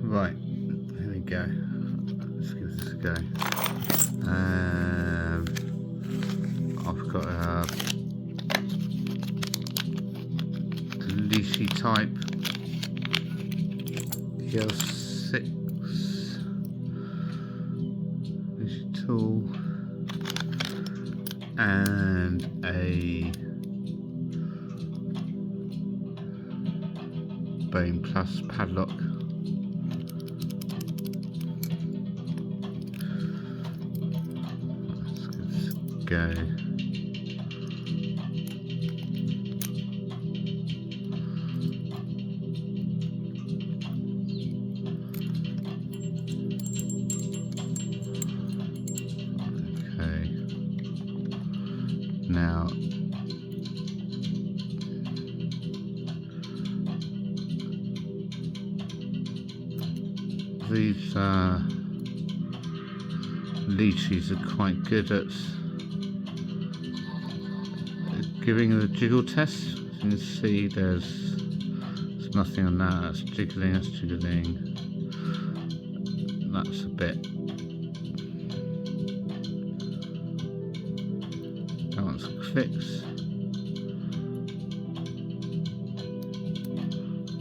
Right, here we go. Let's give this a go. I've got a Lishi-type Y6 Lishi tool and a Bane Plus padlock. Let's give this a go. Okay. Now these Lichis are quite good at giving the jiggle test. As you can see, there's nothing on that. That's jiggling, that's jiggling. That's a bit. That one's clicks.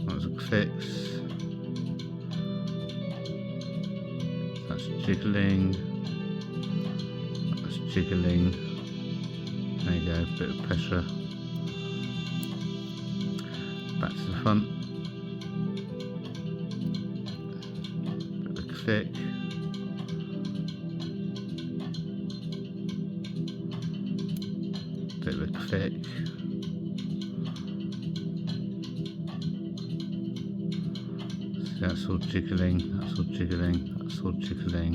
That one's clicks. That's jiggling. That's jiggling. There you go, a bit of pressure. Back to the front. Bit of a click. Bit of a click. See, that's all jiggling, that's all jiggling, that's all jiggling.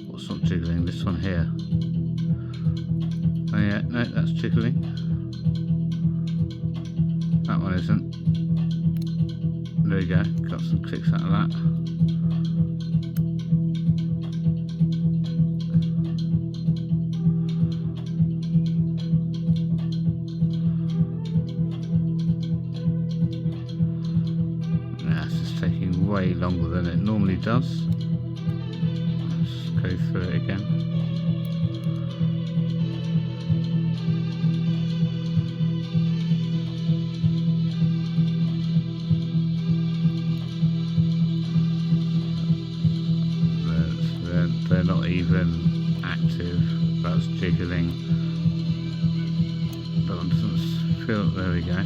What's not jiggling? This one here. Oh yeah, no, that's jiggling. That one isn't. There you go, got some clicks out of that. Yeah, this is taking way longer than it normally does. Let's go through it again. They're not even active. That's jiggling. That one doesn't feel. There we go.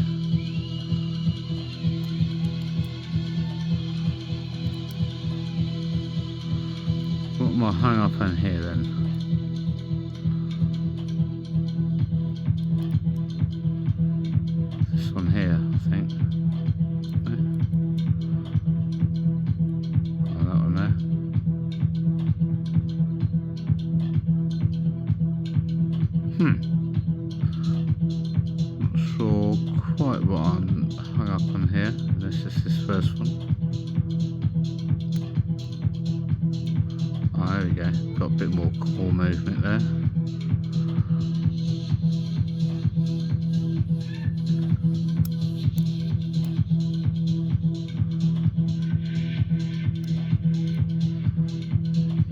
What am I hung up on here then? This one here, I think. Oh, that one there. Not sure quite what I'm hung up on here. This is this first one. Oh, there we go. Got a bit more core movement there.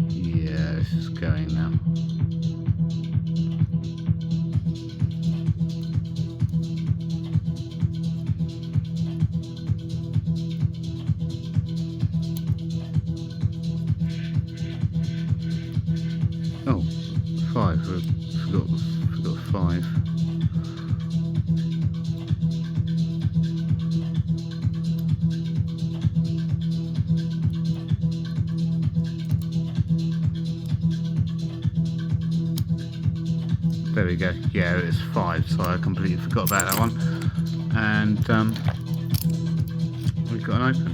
Yeah, this is going now. Oh, 5. Forgot 5. There we go. Yeah, it's 5. Sorry, I completely forgot about that one. And we've got an open.